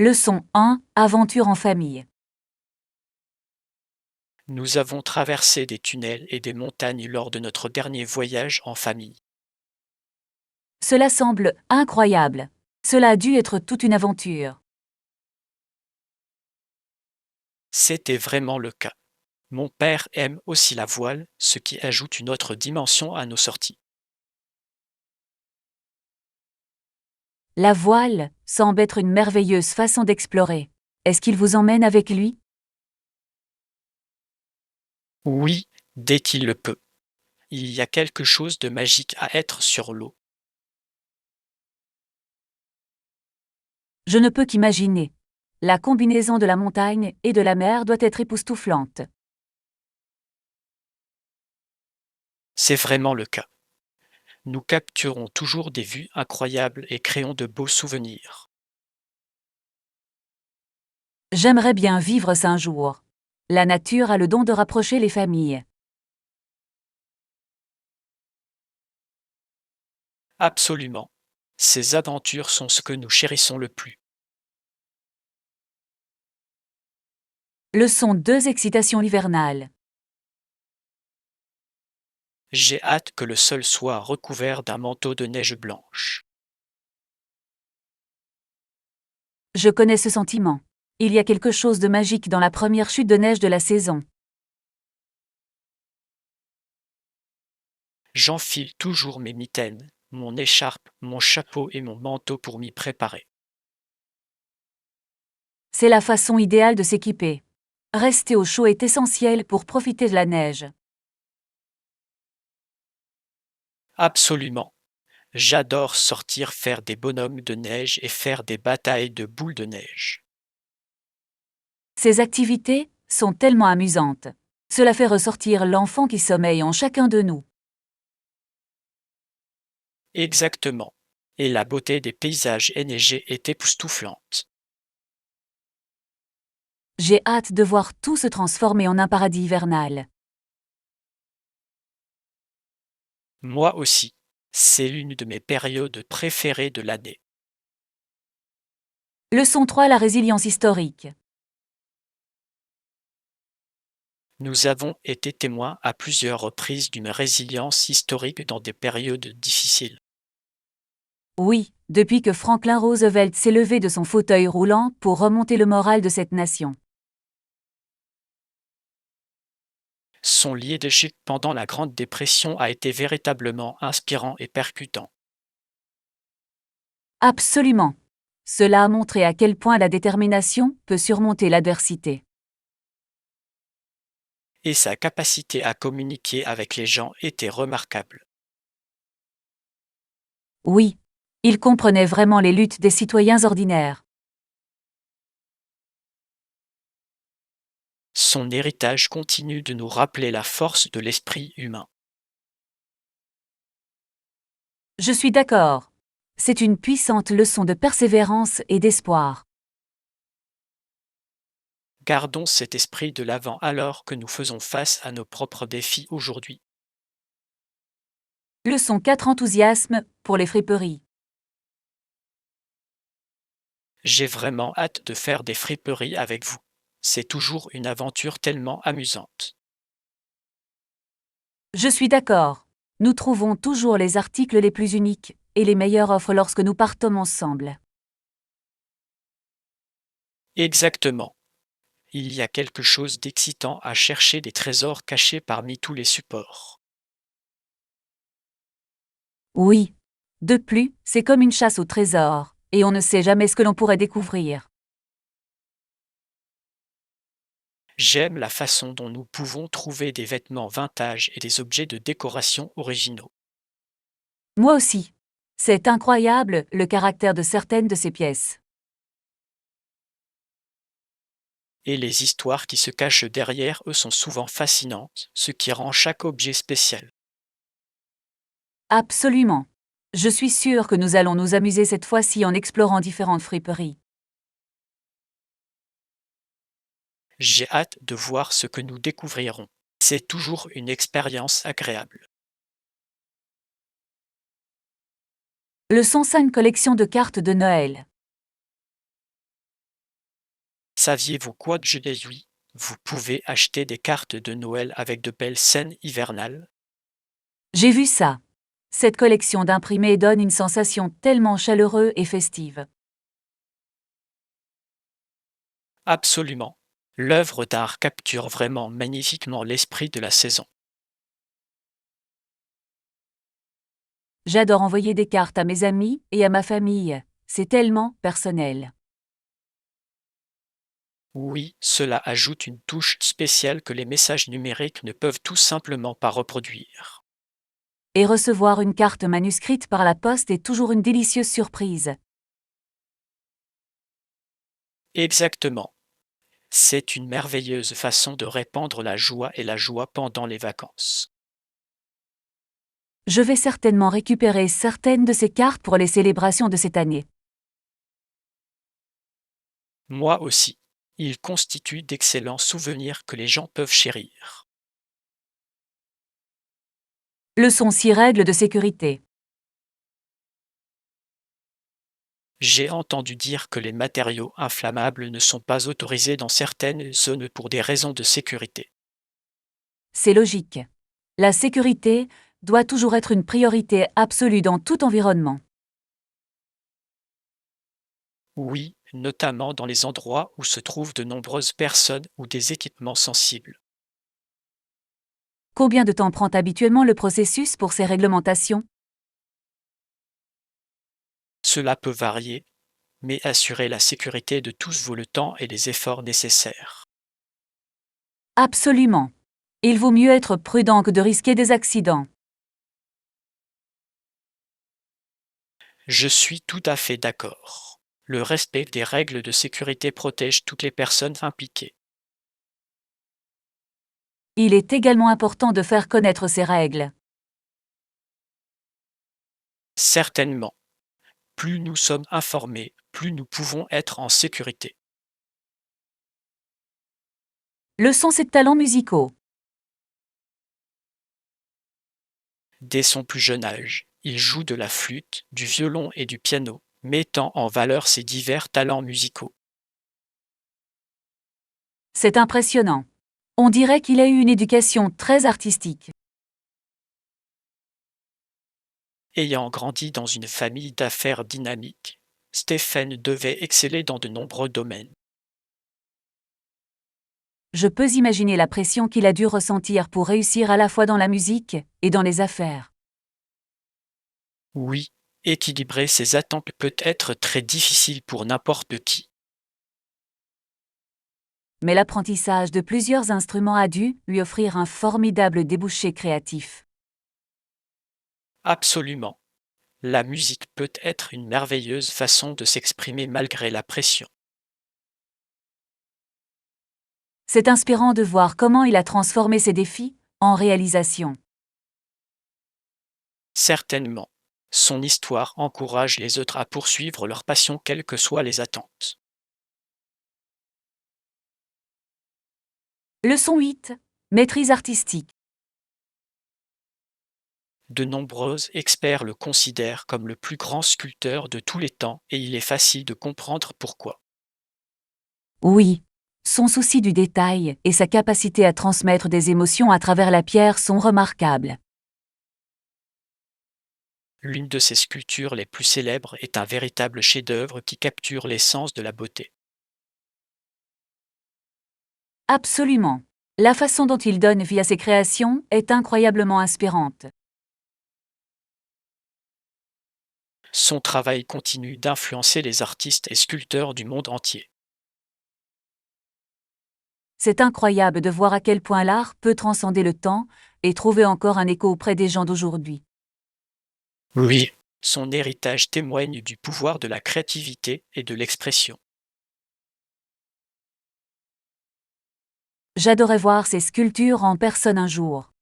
Leçon 1. Aventure en famille. Nous avons traversé des tunnels et des montagnes lors de notre dernier voyage en famille. Cela semble incroyable. Cela a dû être toute une aventure. C'était vraiment le cas. Mon père aime aussi la voile, ce qui ajoute une autre dimension à nos sorties. La voile semble être une merveilleuse façon d'explorer. Est-ce qu'il vous emmène avec lui? Oui, dès qu'il le peut. Il y a quelque chose de magique à être sur l'eau. Je ne peux qu'imaginer. La combinaison de la montagne et de la mer doit être époustouflante. C'est vraiment le cas. Nous capturons toujours des vues incroyables et créons de beaux souvenirs. J'aimerais bien vivre ça un jour. La nature a le don de rapprocher les familles. Absolument. Ces aventures sont ce que nous chérissons le plus. Leçon 2. Excitation hivernale. J'ai hâte que le sol soit recouvert d'un manteau de neige blanche. Je connais ce sentiment. Il y a quelque chose de magique dans la première chute de neige de la saison. J'enfile toujours mes mitaines, mon écharpe, mon chapeau et mon manteau pour m'y préparer. C'est la façon idéale de s'équiper. Rester au chaud est essentiel pour profiter de la neige. Absolument. J'adore sortir faire des bonhommes de neige et faire des batailles de boules de neige. Ces activités sont tellement amusantes. Cela fait ressortir l'enfant qui sommeille en chacun de nous. Exactement. Et la beauté des paysages enneigés est époustouflante. J'ai hâte de voir tout se transformer en un paradis hivernal. Moi aussi. C'est l'une de mes périodes préférées de l'année. Leçon 3. La résilience historique. Nous avons été témoins à plusieurs reprises d'une résilience historique dans des périodes difficiles. Oui, depuis que Franklin Roosevelt s'est levé de son fauteuil roulant pour remonter le moral de cette nation. Son leadership pendant la Grande Dépression a été véritablement inspirant et percutant. Absolument. Cela a montré à quel point la détermination peut surmonter l'adversité. Et sa capacité à communiquer avec les gens était remarquable. Oui, il comprenait vraiment les luttes des citoyens ordinaires. Son héritage continue de nous rappeler la force de l'esprit humain. Je suis d'accord. C'est une puissante leçon de persévérance et d'espoir. Gardons cet esprit de l'avant alors que nous faisons face à nos propres défis aujourd'hui. Leçon 4. Enthousiasme pour les friperies. J'ai vraiment hâte de faire des friperies avec vous. C'est toujours une aventure tellement amusante. Je suis d'accord. Nous trouvons toujours les articles les plus uniques et les meilleures offres lorsque nous partons ensemble. Exactement. Il y a quelque chose d'excitant à chercher des trésors cachés parmi tous les supports. Oui. De plus, c'est comme une chasse au trésor, et on ne sait jamais ce que l'on pourrait découvrir. J'aime la façon dont nous pouvons trouver des vêtements vintage et des objets de décoration originaux. Moi aussi. C'est incroyable le caractère de certaines de ces pièces. Et les histoires qui se cachent derrière eux sont souvent fascinantes, ce qui rend chaque objet spécial. Absolument. Je suis sûre que nous allons nous amuser cette fois-ci en explorant différentes friperies. J'ai hâte de voir ce que nous découvrirons. C'est toujours une expérience agréable. Leçon 5. Collection de cartes de Noël. Saviez-vous quoi de oui, vous pouvez acheter des cartes de Noël avec de belles scènes hivernales? J'ai vu ça. Cette collection d'imprimés donne une sensation tellement chaleureuse et festive. Absolument. L'œuvre d'art capture vraiment magnifiquement l'esprit de la saison. J'adore envoyer des cartes à mes amis et à ma famille. C'est tellement personnel. Oui, cela ajoute une touche spéciale que les messages numériques ne peuvent tout simplement pas reproduire. Et recevoir une carte manuscrite par la poste est toujours une délicieuse surprise. Exactement. C'est une merveilleuse façon de répandre la joie et la joie pendant les vacances. Je vais certainement récupérer certaines de ces cartes pour les célébrations de cette année. Moi aussi. Ils constituent d'excellents souvenirs que les gens peuvent chérir. Leçon 6 règles de sécurité. J'ai entendu dire que les matériaux inflammables ne sont pas autorisés dans certaines zones pour des raisons de sécurité. C'est logique. La sécurité doit toujours être une priorité absolue dans tout environnement. Oui, notamment dans les endroits où se trouvent de nombreuses personnes ou des équipements sensibles. Combien de temps prend habituellement le processus pour ces réglementations? Cela peut varier, mais assurer la sécurité de tous vaut le temps et les efforts nécessaires. Absolument. Il vaut mieux être prudent que de risquer des accidents. Je suis tout à fait d'accord. Le respect des règles de sécurité protège toutes les personnes impliquées. Il est également important de faire connaître ces règles. Certainement, plus nous sommes informés, plus nous pouvons être en sécurité. Leçon 7 talents musicaux. Dès son plus jeune âge, il joue de la flûte, du violon et du piano, mettant en valeur ses divers talents musicaux. C'est impressionnant. On dirait qu'il a eu une éducation très artistique. Ayant grandi dans une famille d'affaires dynamique, Stephen devait exceller dans de nombreux domaines. Je peux imaginer la pression qu'il a dû ressentir pour réussir à la fois dans la musique et dans les affaires. Oui, équilibrer ses attentes peut être très difficile pour n'importe qui. Mais l'apprentissage de plusieurs instruments a dû lui offrir un formidable débouché créatif. Absolument. La musique peut être une merveilleuse façon de s'exprimer malgré la pression. C'est inspirant de voir comment il a transformé ses défis en réalisation. Certainement. Son histoire encourage les autres à poursuivre leur passion quelles que soient les attentes. Leçon 8. Maîtrise artistique. De nombreux experts le considèrent comme le plus grand sculpteur de tous les temps et il est facile de comprendre pourquoi. Oui. Son souci du détail et sa capacité à transmettre des émotions à travers la pierre sont remarquables. L'une de ses sculptures les plus célèbres est un véritable chef-d'œuvre qui capture l'essence de la beauté. Absolument. La façon dont il donne vie à ses créations est incroyablement inspirante. Son travail continue d'influencer les artistes et sculpteurs du monde entier. C'est incroyable de voir à quel point l'art peut transcender le temps et trouver encore un écho auprès des gens d'aujourd'hui. Oui, son héritage témoigne du pouvoir de la créativité et de l'expression. J'adorais voir ces sculptures en personne un jour.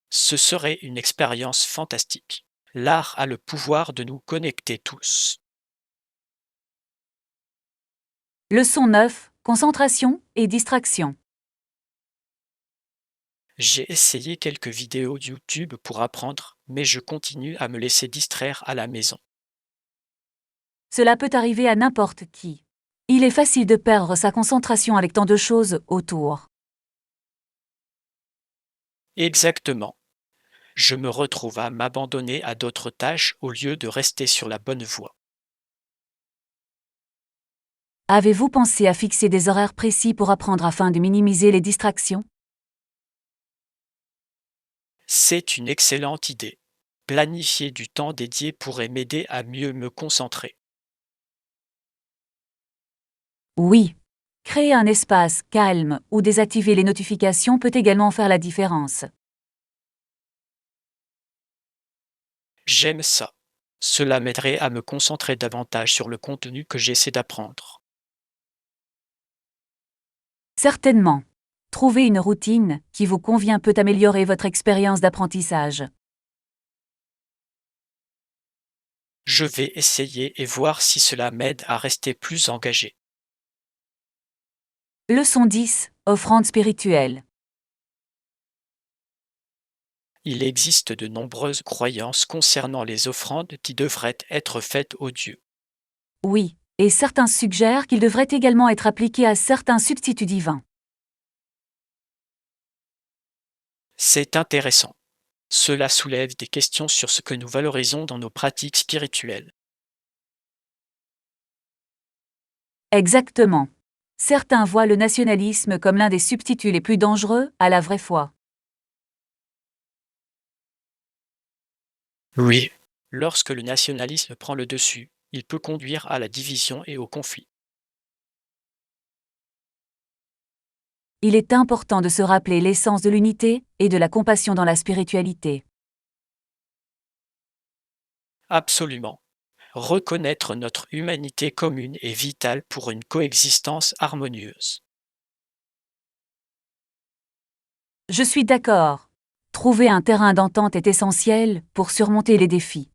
Ce serait une expérience fantastique. L'art a le pouvoir de nous connecter tous. Leçon 9. Concentration et distraction. J'ai essayé quelques vidéos YouTube pour apprendre, mais je continue à me laisser distraire à la maison. Cela peut arriver à n'importe qui. Il est facile de perdre sa concentration avec tant de choses autour. Exactement. Je me retrouve à m'abandonner à d'autres tâches au lieu de rester sur la bonne voie. Avez-vous pensé à fixer des horaires précis pour apprendre afin de minimiser les distractions? C'est une excellente idée. Planifier du temps dédié pourrait m'aider à mieux me concentrer. Oui. Créer un espace calme ou désactiver les notifications peut également faire la différence. J'aime ça. Cela m'aiderait à me concentrer davantage sur le contenu que j'essaie d'apprendre. Certainement. Trouver une routine qui vous convient peut améliorer votre expérience d'apprentissage. Je vais essayer et voir si cela m'aide à rester plus engagé. Leçon 10. Offrande spirituelle. Il existe de nombreuses croyances concernant les offrandes qui devraient être faites aux dieux. Oui, et certains suggèrent qu'il devrait également être appliqué à certains substituts divins. C'est intéressant. Cela soulève des questions sur ce que nous valorisons dans nos pratiques spirituelles. Exactement. Certains voient le nationalisme comme l'un des substituts les plus dangereux à la vraie foi. Oui. Lorsque le nationalisme prend le dessus, il peut conduire à la division et au conflit. Il est important de se rappeler l'essence de l'unité et de la compassion dans la spiritualité. Absolument. Reconnaître notre humanité commune est vital pour une coexistence harmonieuse. Je suis d'accord. Trouver un terrain d'entente est essentiel pour surmonter les défis.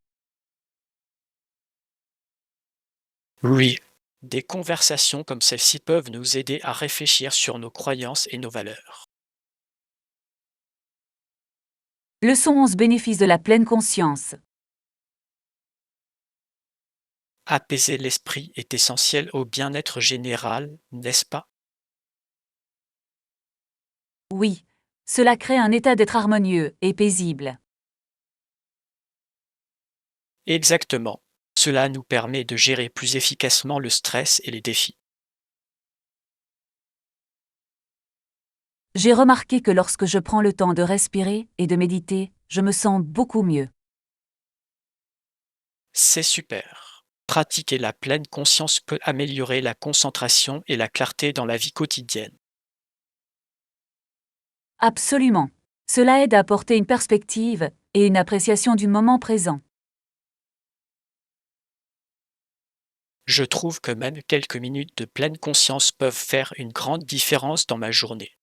Oui. Des conversations comme celle-ci peuvent nous aider à réfléchir sur nos croyances et nos valeurs. Leçon 11. Bénéfice de la pleine conscience. Apaiser l'esprit est essentiel au bien-être général, n'est-ce pas? Oui. Cela crée un état d'être harmonieux et paisible. Exactement. Cela nous permet de gérer plus efficacement le stress et les défis. J'ai remarqué que lorsque je prends le temps de respirer et de méditer, je me sens beaucoup mieux. C'est super. Pratiquer la pleine conscience peut améliorer la concentration et la clarté dans la vie quotidienne. Absolument. Cela aide à apporter une perspective et une appréciation du moment présent. Je trouve que même quelques minutes de pleine conscience peuvent faire une grande différence dans ma journée.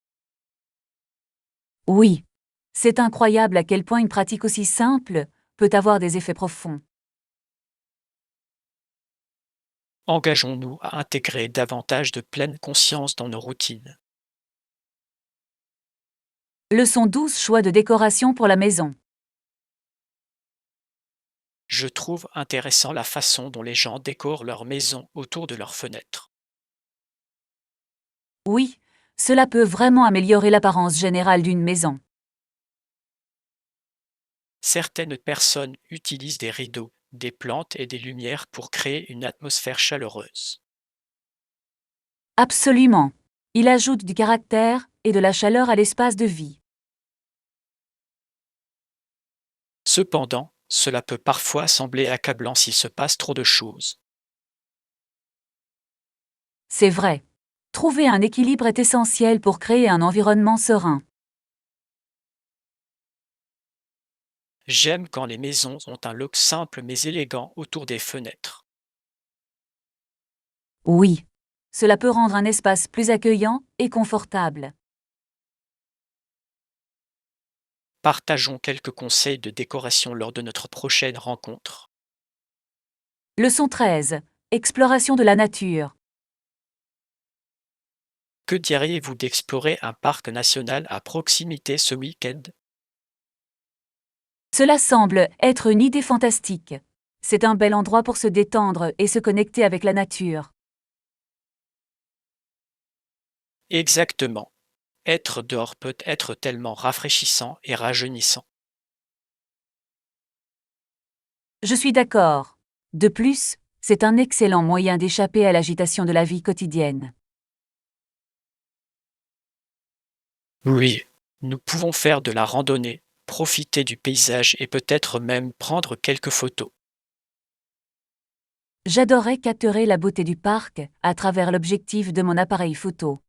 Oui. C'est incroyable à quel point une pratique aussi simple peut avoir des effets profonds. Engageons-nous à intégrer davantage de pleine conscience dans nos routines. Leçon 12. Choix de décoration pour la maison. Je trouve intéressant la façon dont les gens décorent leur maison autour de leurs fenêtres. Oui, cela peut vraiment améliorer l'apparence générale d'une maison. Certaines personnes utilisent des rideaux, des plantes et des lumières pour créer une atmosphère chaleureuse. Absolument. Il ajoute du caractère et de la chaleur à l'espace de vie. Cependant, cela peut parfois sembler accablant s'il se passe trop de choses. C'est vrai. Trouver un équilibre est essentiel pour créer un environnement serein. J'aime quand les maisons ont un look simple mais élégant autour des fenêtres. Oui. Cela peut rendre un espace plus accueillant et confortable. Partageons quelques conseils de décoration lors de notre prochaine rencontre. Leçon 13. Exploration de la nature. Que diriez-vous d'explorer un parc national à proximité ce week-end? Cela semble être une idée fantastique. C'est un bel endroit pour se détendre et se connecter avec la nature. Exactement. Être dehors peut être tellement rafraîchissant et rajeunissant. Je suis d'accord. De plus, c'est un excellent moyen d'échapper à l'agitation de la vie quotidienne. Oui, nous pouvons faire de la randonnée, profiter du paysage et peut-être même prendre quelques photos. J'adorerais capturer la beauté du parc à travers l'objectif de mon appareil photo.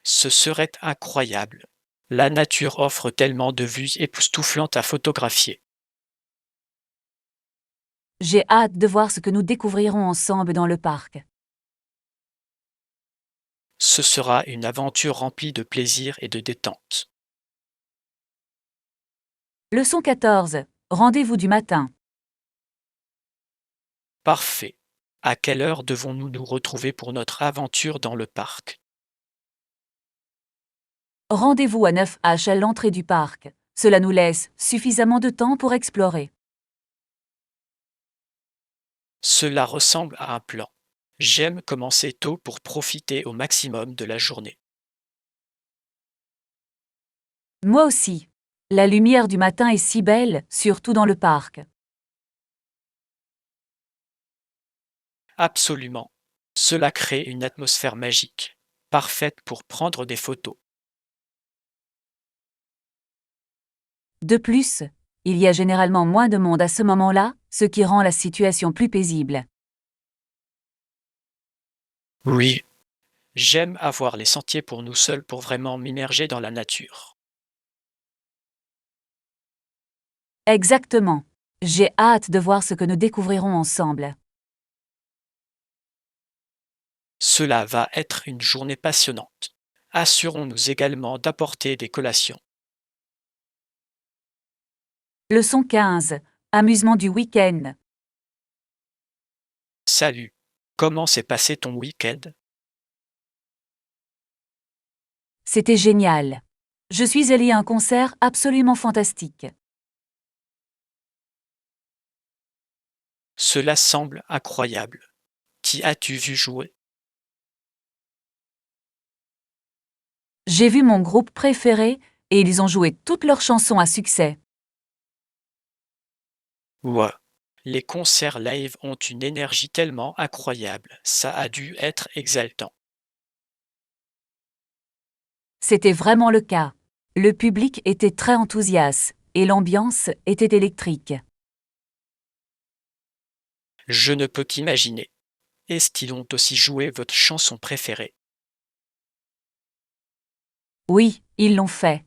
Ce serait incroyable. La nature offre tellement de vues époustouflantes à photographier. J'ai hâte de voir ce que nous découvrirons ensemble dans le parc. Ce sera une aventure remplie de plaisir et de détente. Leçon 14. Rendez-vous du matin. Parfait. À quelle heure devons-nous nous retrouver pour notre aventure dans le parc? Rendez-vous à 9h à l'entrée du parc. Cela nous laisse suffisamment de temps pour explorer. Cela ressemble à un plan. J'aime commencer tôt pour profiter au maximum de la journée. Moi aussi. La lumière du matin est si belle, surtout dans le parc. Absolument. Cela crée une atmosphère magique, parfaite pour prendre des photos. De plus, il y a généralement moins de monde à ce moment-là, ce qui rend la situation plus paisible. Oui, j'aime avoir les sentiers pour nous seuls pour vraiment m'immerger dans la nature. Exactement. J'ai hâte de voir ce que nous découvrirons ensemble. Cela va être une journée passionnante. Assurons-nous également d'apporter des collations. Leçon 15. Amusement du week-end. Salut, comment s'est passé ton week-end? C'était génial. Je suis allée à un concert absolument fantastique. Cela semble incroyable. Qui as-tu vu jouer? J'ai vu mon groupe préféré et ils ont joué toutes leurs chansons à succès. Ouah, les concerts live ont une énergie tellement incroyable, ça a dû être exaltant. C'était vraiment le cas. Le public était très enthousiaste et l'ambiance était électrique. Je ne peux qu'imaginer. Est-ce qu'ils ont aussi joué votre chanson préférée? Oui, ils l'ont fait.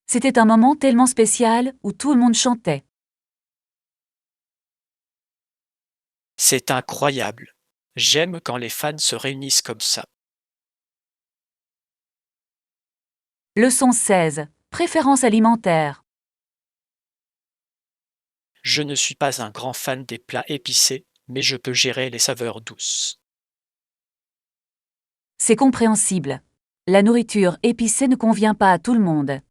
C'était un moment tellement spécial où tout le monde chantait. C'est incroyable. J'aime quand les fans se réunissent comme ça. Leçon 16. Préférences alimentaires. Je ne suis pas un grand fan des plats épicés, mais je peux gérer les saveurs douces. C'est compréhensible. La nourriture épicée ne convient pas à tout le monde.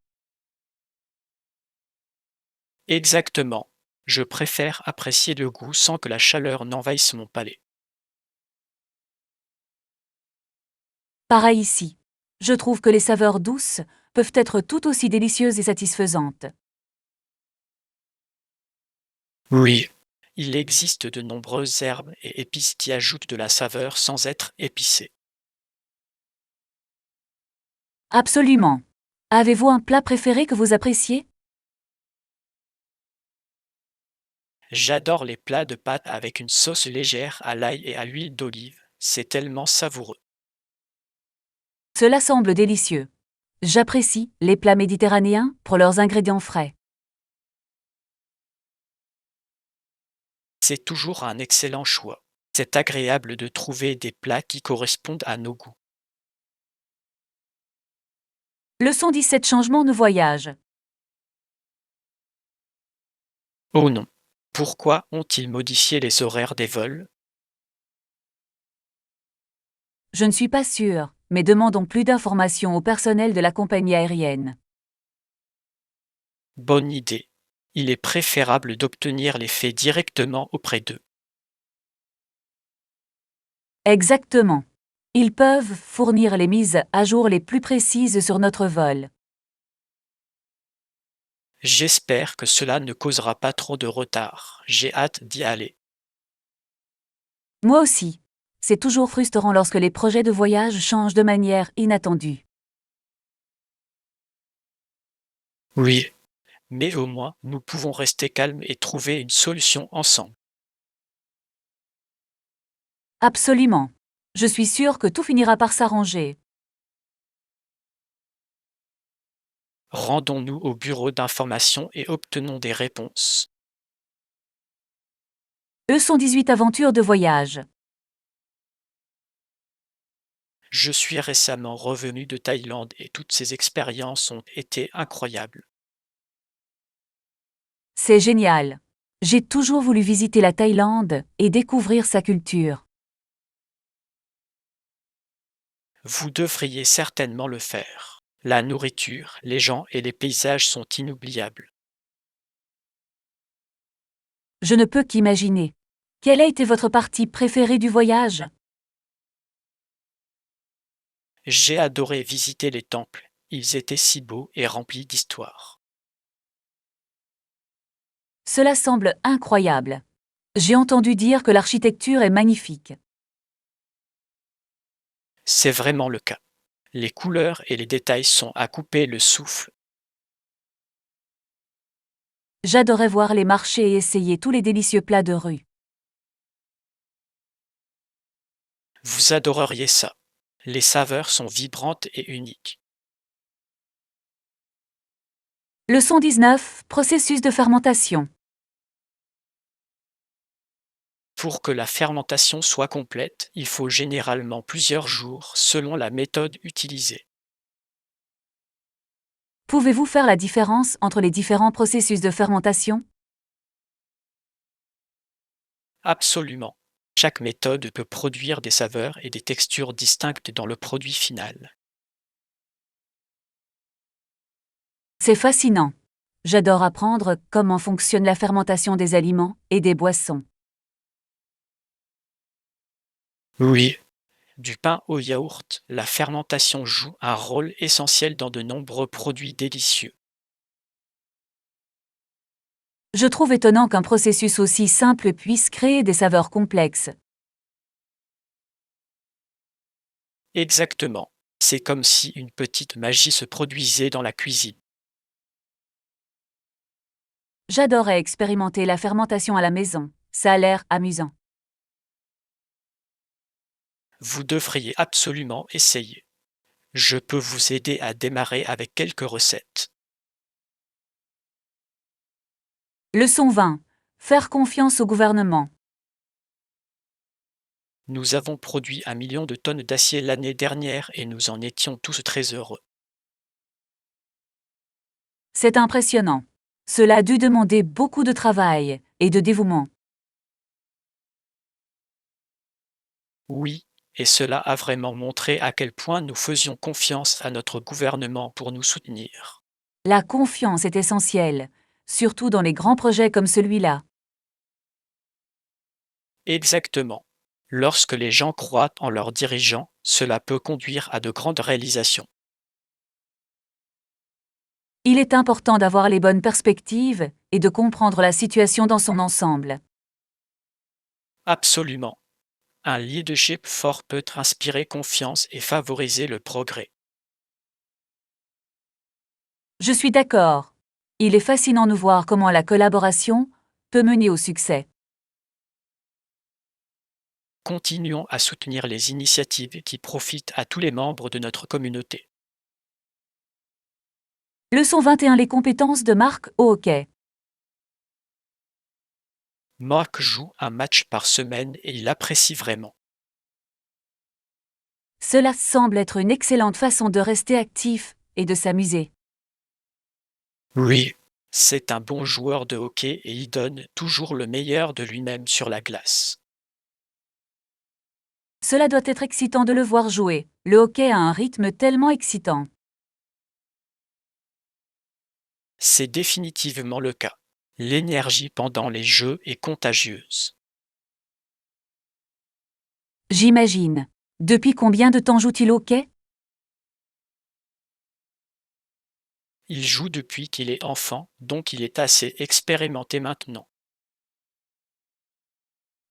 Exactement. Je préfère apprécier le goût sans que la chaleur n'envahisse mon palais. Pareil ici. Je trouve que les saveurs douces peuvent être tout aussi délicieuses et satisfaisantes. Oui, il existe de nombreuses herbes et épices qui ajoutent de la saveur sans être épicées. Absolument. Avez-vous un plat préféré que vous appréciez? J'adore les plats de pâtes avec une sauce légère à l'ail et à l'huile d'olive. C'est tellement savoureux. Cela semble délicieux. J'apprécie les plats méditerranéens pour leurs ingrédients frais. C'est toujours un excellent choix. C'est agréable de trouver des plats qui correspondent à nos goûts. Leçon 17. Changement de voyage. Oh non. Pourquoi ont-ils modifié les horaires des vols? Je ne suis pas sûre, mais demandons plus d'informations au personnel de la compagnie aérienne. Bonne idée. Il est préférable d'obtenir les faits directement auprès d'eux. Exactement. Ils peuvent fournir les mises à jour les plus précises sur notre vol. J'espère que cela ne causera pas trop de retard. J'ai hâte d'y aller. Moi aussi. C'est toujours frustrant lorsque les projets de voyage changent de manière inattendue. Oui, mais au moins nous pouvons rester calmes et trouver une solution ensemble. Absolument. Je suis sûre que tout finira par s'arranger. Rendons-nous au bureau d'information et obtenons des réponses. Leçon 18 Aventures de voyage. Je suis récemment revenu de Thaïlande et toutes ces expériences ont été incroyables. C'est génial. J'ai toujours voulu visiter la Thaïlande et découvrir sa culture. Vous devriez certainement le faire. La nourriture, les gens et les paysages sont inoubliables. Je ne peux qu'imaginer. Quelle a été votre partie préférée du voyage? J'ai adoré visiter les temples. Ils étaient si beaux et remplis d'histoire. Cela semble incroyable. J'ai entendu dire que l'architecture est magnifique. C'est vraiment le cas. Les couleurs et les détails sont à couper le souffle. J'adorais voir les marchés et essayer tous les délicieux plats de rue. Vous adoreriez ça. Les saveurs sont vibrantes et uniques. Leçon 19 Processus de fermentation. Pour que la fermentation soit complète, il faut généralement plusieurs jours selon la méthode utilisée. Pouvez-vous faire la différence entre les différents processus de fermentation? Absolument. Chaque méthode peut produire des saveurs et des textures distinctes dans le produit final. C'est fascinant. J'adore apprendre comment fonctionne la fermentation des aliments et des boissons. Oui, du pain au yaourt, la fermentation joue un rôle essentiel dans de nombreux produits délicieux. Je trouve étonnant qu'un processus aussi simple puisse créer des saveurs complexes. Exactement. C'est comme si une petite magie se produisait dans la cuisine. J'adorais expérimenter la fermentation à la maison. Ça a l'air amusant. Vous devriez absolument essayer. Je peux vous aider à démarrer avec quelques recettes. Leçon 20. Faire confiance au gouvernement. Nous avons produit 1 million de tonnes d'acier l'année dernière et nous en étions tous très heureux. C'est impressionnant. Cela a dû demander beaucoup de travail et de dévouement. Oui, et cela a vraiment montré à quel point nous faisions confiance à notre gouvernement pour nous soutenir. La confiance est essentielle, surtout dans les grands projets comme celui-là. Exactement. Lorsque les gens croient en leurs dirigeants, cela peut conduire à de grandes réalisations. Il est important d'avoir les bonnes perspectives et de comprendre la situation dans son ensemble. Absolument. Un leadership fort peut inspirer confiance et favoriser le progrès. Je suis d'accord. Il est fascinant de voir comment la collaboration peut mener au succès. Continuons à soutenir les initiatives qui profitent à tous les membres de notre communauté. Leçon 21 Les compétences de Marc au hockey. Mark joue un match par semaine et il apprécie vraiment. Cela semble être une excellente façon de rester actif et de s'amuser. Oui, c'est un bon joueur de hockey et il donne toujours le meilleur de lui-même sur la glace. Cela doit être excitant de le voir jouer. Le hockey a un rythme tellement excitant. C'est définitivement le cas. L'énergie pendant les jeux est contagieuse. J'imagine. Depuis combien de temps joue-t-il au quai? Il joue depuis qu'il est enfant, donc il est assez expérimenté maintenant.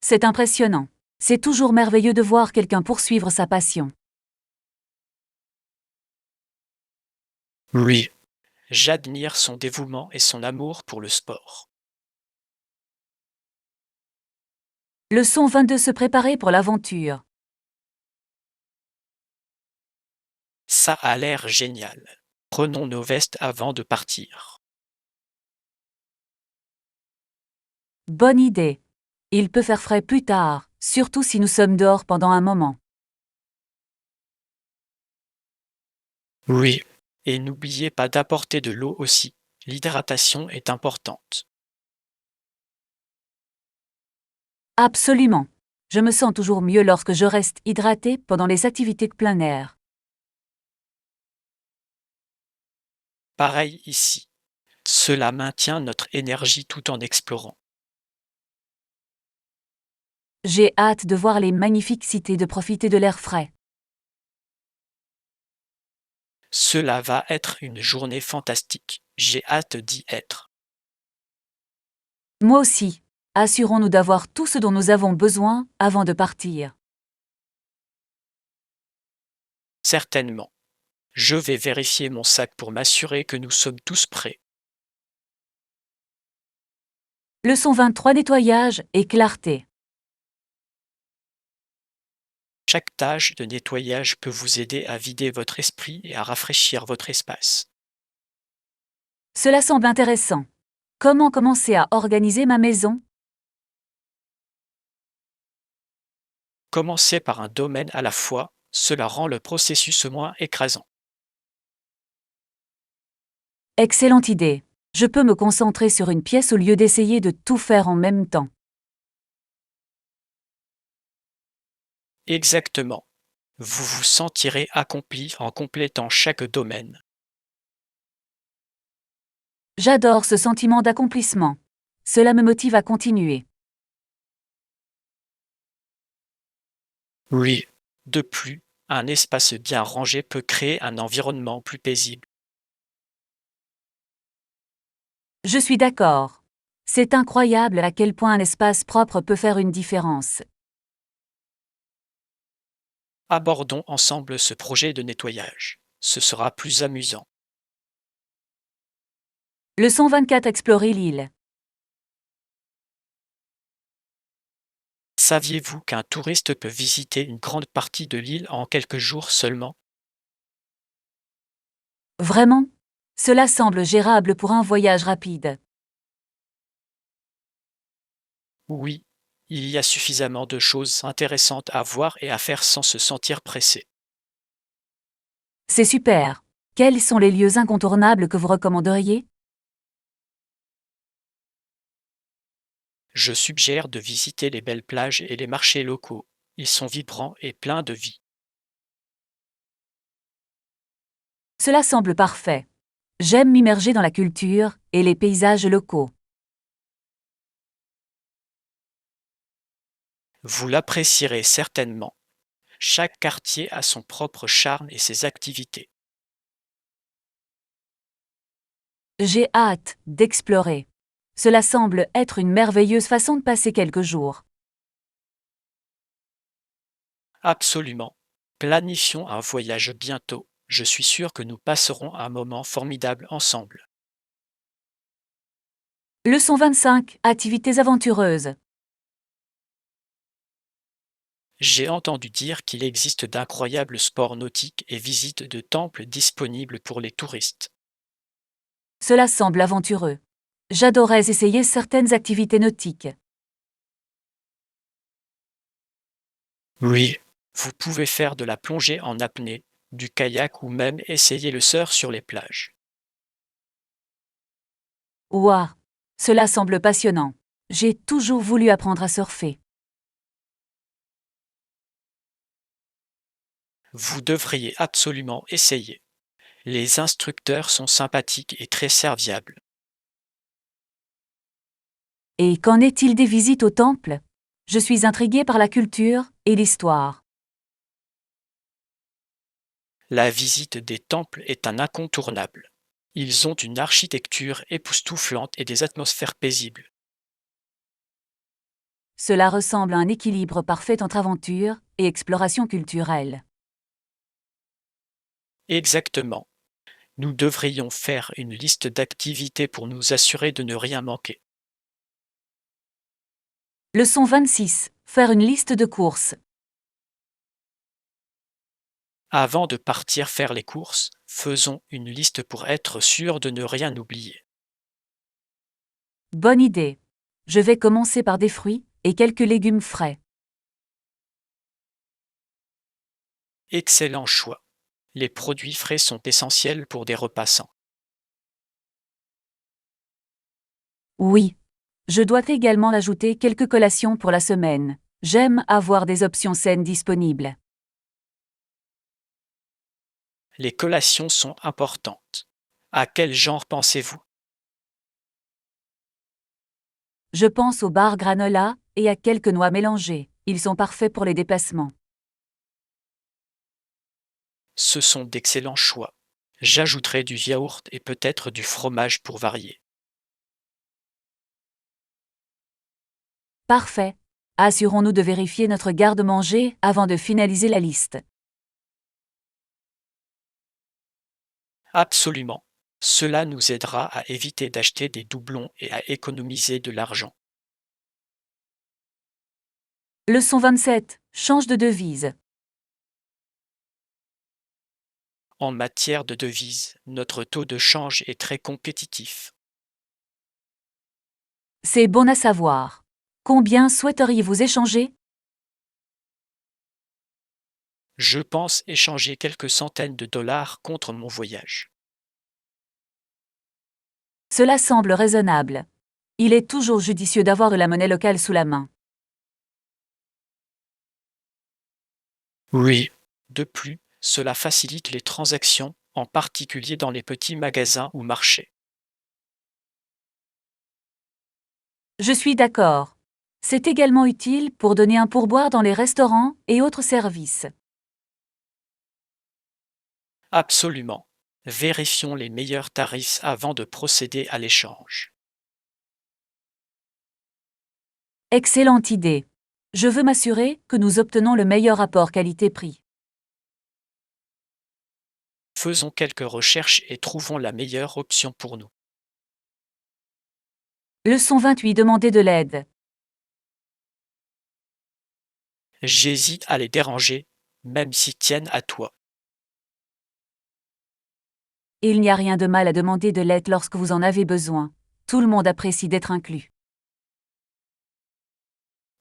C'est impressionnant. C'est toujours merveilleux de voir quelqu'un poursuivre sa passion. Oui. J'admire son dévouement et son amour pour le sport. Leçon 22. Se préparer pour l'aventure. Ça a l'air génial. Prenons nos vestes avant de partir. Bonne idée. Il peut faire frais plus tard, surtout si nous sommes dehors pendant un moment. Oui. Et n'oubliez pas d'apporter de l'eau aussi. L'hydratation est importante. Absolument. Je me sens toujours mieux lorsque je reste hydraté pendant les activités de plein air. Pareil ici. Cela maintient notre énergie tout en explorant. J'ai hâte de voir les magnifiques cités et de profiter de l'air frais. Cela va être une journée fantastique. J'ai hâte d'y être. Moi aussi. Assurons-nous d'avoir tout ce dont nous avons besoin avant de partir. Certainement. Je vais vérifier mon sac pour m'assurer que nous sommes tous prêts. Leçon 23. Nettoyage et clarté. Chaque tâche de nettoyage peut vous aider à vider votre esprit et à rafraîchir votre espace. Cela semble intéressant. Comment commencer à organiser ma maison? Commencez par un domaine à la fois, cela rend le processus moins écrasant. Excellente idée. Je peux me concentrer sur une pièce au lieu d'essayer de tout faire en même temps. Exactement. Vous vous sentirez accompli en complétant chaque domaine. J'adore ce sentiment d'accomplissement. Cela me motive à continuer. Oui. De plus, un espace bien rangé peut créer un environnement plus paisible. Je suis d'accord. C'est incroyable à quel point un espace propre peut faire une différence. Abordons ensemble ce projet de nettoyage. Ce sera plus amusant. Leçon 24. Explorer l'île. Saviez-vous qu'un touriste peut visiter une grande partie de l'île en quelques jours seulement? Vraiment? Cela semble gérable pour un voyage rapide. Oui, il y a suffisamment de choses intéressantes à voir et à faire sans se sentir pressé. C'est super. Quels sont les lieux incontournables que vous recommanderiez? Je suggère de visiter les belles plages et les marchés locaux. Ils sont vibrants et pleins de vie. Cela semble parfait. J'aime m'immerger dans la culture et les paysages locaux. Vous l'apprécierez certainement. Chaque quartier a son propre charme et ses activités. J'ai hâte d'explorer. Cela semble être une merveilleuse façon de passer quelques jours. Absolument. Planifions un voyage bientôt. Je suis sûr que nous passerons un moment formidable ensemble. Leçon 25. Activités aventureuses. J'ai entendu dire qu'il existe d'incroyables sports nautiques et visites de temples disponibles pour les touristes. Cela semble aventureux. J'adorais essayer certaines activités nautiques. Oui, vous pouvez faire de la plongée en apnée, du kayak ou même essayer le surf sur les plages. Ouah! Cela semble passionnant. J'ai toujours voulu apprendre à surfer. Vous devriez absolument essayer. Les instructeurs sont sympathiques et très serviables. Et qu'en est-il des visites au temple? Je suis intriguée par la culture et l'histoire. La visite des temples est un incontournable. Ils ont une architecture époustouflante et des atmosphères paisibles. Cela ressemble à un équilibre parfait entre aventure et exploration culturelle. Exactement. Nous devrions faire une liste d'activités pour nous assurer de ne rien manquer. Leçon 26. Faire une liste de courses. Avant de partir faire les courses, faisons une liste pour être sûr de ne rien oublier. Bonne idée. Je vais commencer par des fruits et quelques légumes frais. Excellent choix. Les produits frais sont essentiels pour des repas sains. Oui. Je dois également ajouter quelques collations pour la semaine. J'aime avoir des options saines disponibles. Les collations sont importantes. À quel genre pensez-vous? Je pense aux barres granola et à quelques noix mélangées. Ils sont parfaits pour les déplacements. Ce sont d'excellents choix. J'ajouterai du yaourt et peut-être du fromage pour varier. Parfait. Assurons-nous de vérifier notre garde-manger avant de finaliser la liste. Absolument. Cela nous aidera à éviter d'acheter des doublons et à économiser de l'argent. Leçon 27. Change de devise. En matière de devises, notre taux de change est très compétitif. C'est bon à savoir. Combien souhaiteriez-vous échanger? Je pense échanger quelques centaines de dollars contre mon voyage. Cela semble raisonnable. Il est toujours judicieux d'avoir de la monnaie locale sous la main. Oui. De plus, cela facilite les transactions, en particulier dans les petits magasins ou marchés. Je suis d'accord. C'est également utile pour donner un pourboire dans les restaurants et autres services. Absolument. Vérifions les meilleurs tarifs avant de procéder à l'échange. Excellente idée. Je veux m'assurer que nous obtenons le meilleur rapport qualité-prix. Faisons quelques recherches et trouvons la meilleure option pour nous. Leçon 28. Demander de l'aide. J'hésite à les déranger, même s'ils tiennent à toi. Il n'y a rien de mal à demander de l'aide lorsque vous en avez besoin. Tout le monde apprécie d'être inclus.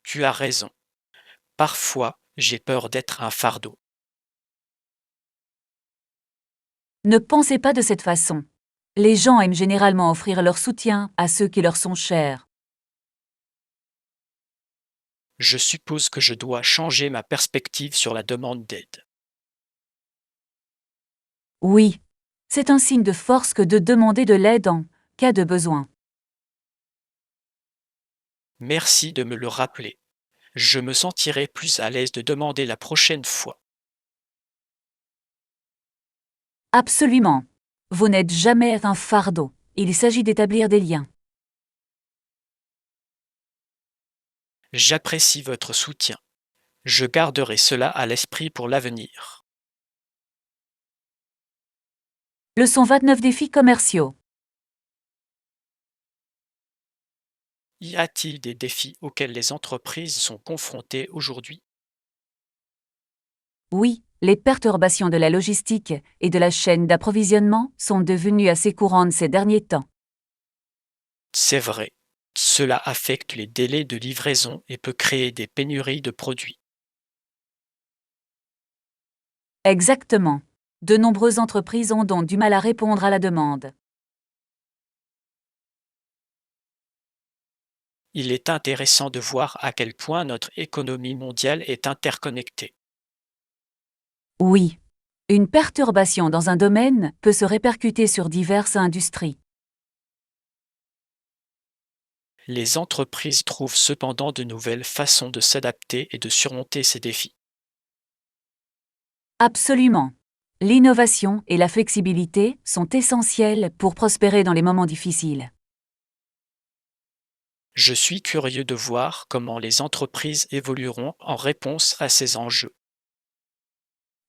Tu as raison. Parfois, j'ai peur d'être un fardeau. Ne pensez pas de cette façon. Les gens aiment généralement offrir leur soutien à ceux qui leur sont chers. Je suppose que je dois changer ma perspective sur la demande d'aide. Oui. C'est un signe de force que de demander de l'aide en cas de besoin. Merci de me le rappeler. Je me sentirai plus à l'aise de demander la prochaine fois. Absolument. Vous n'êtes jamais un fardeau. Il s'agit d'établir des liens. J'apprécie votre soutien. Je garderai cela à l'esprit pour l'avenir. Leçon 29. Défis commerciaux. Y a-t-il des défis auxquels les entreprises sont confrontées aujourd'hui? Oui, les perturbations de la logistique et de la chaîne d'approvisionnement sont devenues assez courantes ces derniers temps. C'est vrai. Cela affecte les délais de livraison et peut créer des pénuries de produits. Exactement. De nombreuses entreprises ont donc du mal à répondre à la demande. Il est intéressant de voir à quel point notre économie mondiale est interconnectée. Oui. Une perturbation dans un domaine peut se répercuter sur diverses industries. Les entreprises trouvent cependant de nouvelles façons de s'adapter et de surmonter ces défis. Absolument. L'innovation et la flexibilité sont essentielles pour prospérer dans les moments difficiles. Je suis curieux de voir comment les entreprises évolueront en réponse à ces enjeux.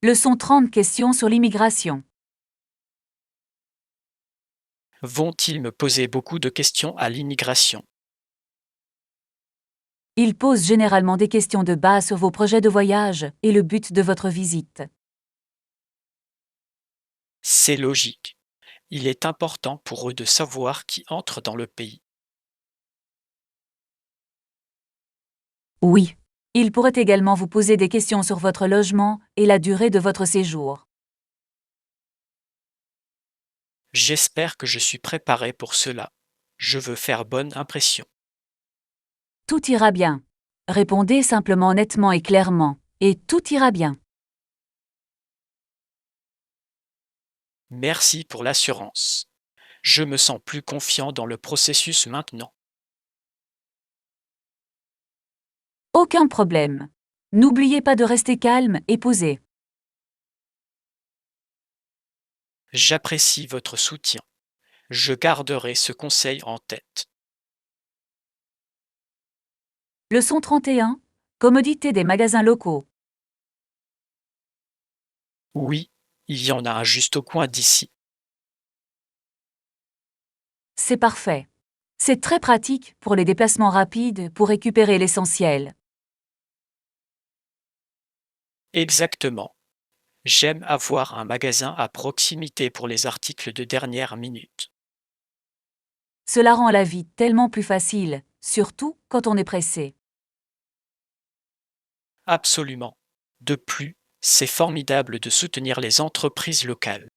Leçon 30 questions sur l'immigration. Vont-ils me poser beaucoup de questions à l'immigration? Ils posent généralement des questions de base sur vos projets de voyage et le but de votre visite. C'est logique. Il est important pour eux de savoir qui entre dans le pays. Oui. Ils pourraient également vous poser des questions sur votre logement et la durée de votre séjour. J'espère que je suis préparé pour cela. Je veux faire bonne impression. Tout ira bien. Répondez simplement nettement et clairement, et tout ira bien. Merci pour l'assurance. Je me sens plus confiant dans le processus maintenant. Aucun problème. N'oubliez pas de rester calme et posé. J'apprécie votre soutien. Je garderai ce conseil en tête. Leçon 31. Commodité des magasins locaux. Oui, il y en a un juste au coin d'ici. C'est parfait. C'est très pratique pour les déplacements rapides pour récupérer l'essentiel. Exactement. J'aime avoir un magasin à proximité pour les articles de dernière minute. Cela rend la vie tellement plus facile, surtout quand on est pressé. Absolument. De plus, c'est formidable de soutenir les entreprises locales.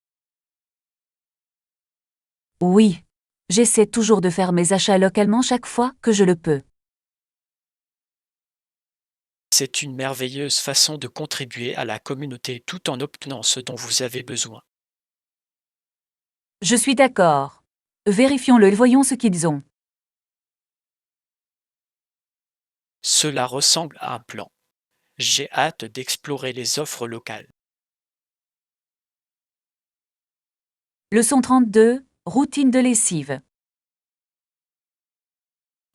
Oui. J'essaie toujours de faire mes achats localement chaque fois que je le peux. C'est une merveilleuse façon de contribuer à la communauté tout en obtenant ce dont vous avez besoin. Je suis d'accord. Vérifions-le et voyons ce qu'ils ont. Cela ressemble à un plan. J'ai hâte d'explorer les offres locales. Leçon 32. Routine de lessive.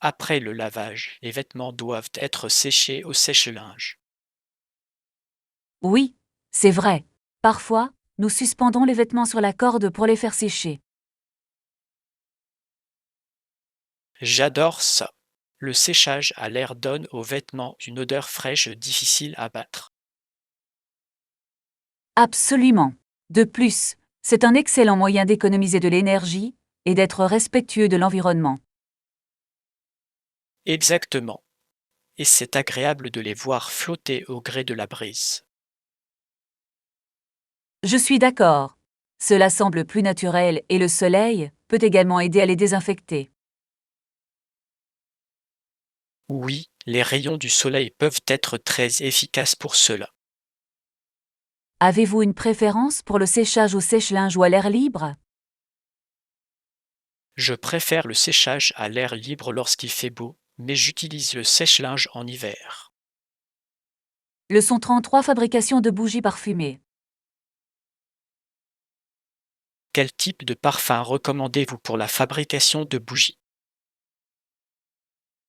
Après le lavage, les vêtements doivent être séchés au sèche-linge. Oui, c'est vrai. Parfois, nous suspendons les vêtements sur la corde pour les faire sécher. J'adore ça. Le séchage à l'air donne aux vêtements une odeur fraîche difficile à battre. Absolument. De plus, c'est un excellent moyen d'économiser de l'énergie et d'être respectueux de l'environnement. Exactement. Et c'est agréable de les voir flotter au gré de la brise. Je suis d'accord. Cela semble plus naturel et le soleil peut également aider à les désinfecter. Oui, les rayons du soleil peuvent être très efficaces pour cela. Avez-vous une préférence pour le séchage au sèche-linge ou à l'air libre? Je préfère le séchage à l'air libre lorsqu'il fait beau, mais j'utilise le sèche-linge en hiver. Leçon 33. Fabrication de bougies parfumées. Quel type de parfum recommandez-vous pour la fabrication de bougies?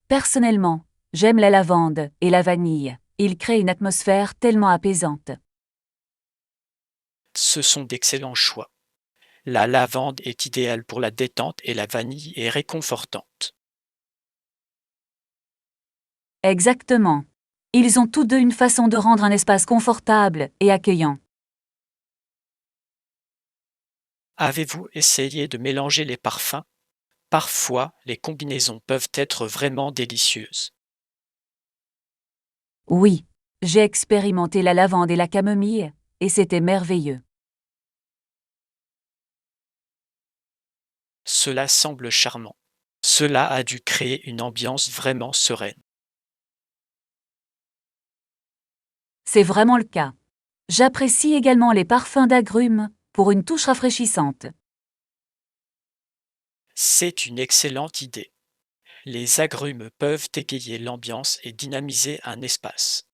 Personnellement, j'aime la lavande et la vanille. Ils créent une atmosphère tellement apaisante. Ce sont d'excellents choix. La lavande est idéale pour la détente et la vanille est réconfortante. Exactement. Ils ont tous deux une façon de rendre un espace confortable et accueillant. Avez-vous essayé de mélanger les parfums? Parfois, les combinaisons peuvent être vraiment délicieuses. Oui, j'ai expérimenté la lavande et la camomille, et c'était merveilleux. Cela semble charmant. Cela a dû créer une ambiance vraiment sereine. C'est vraiment le cas. J'apprécie également les parfums d'agrumes pour une touche rafraîchissante. C'est une excellente idée. Les agrumes peuvent égayer l'ambiance et dynamiser un espace.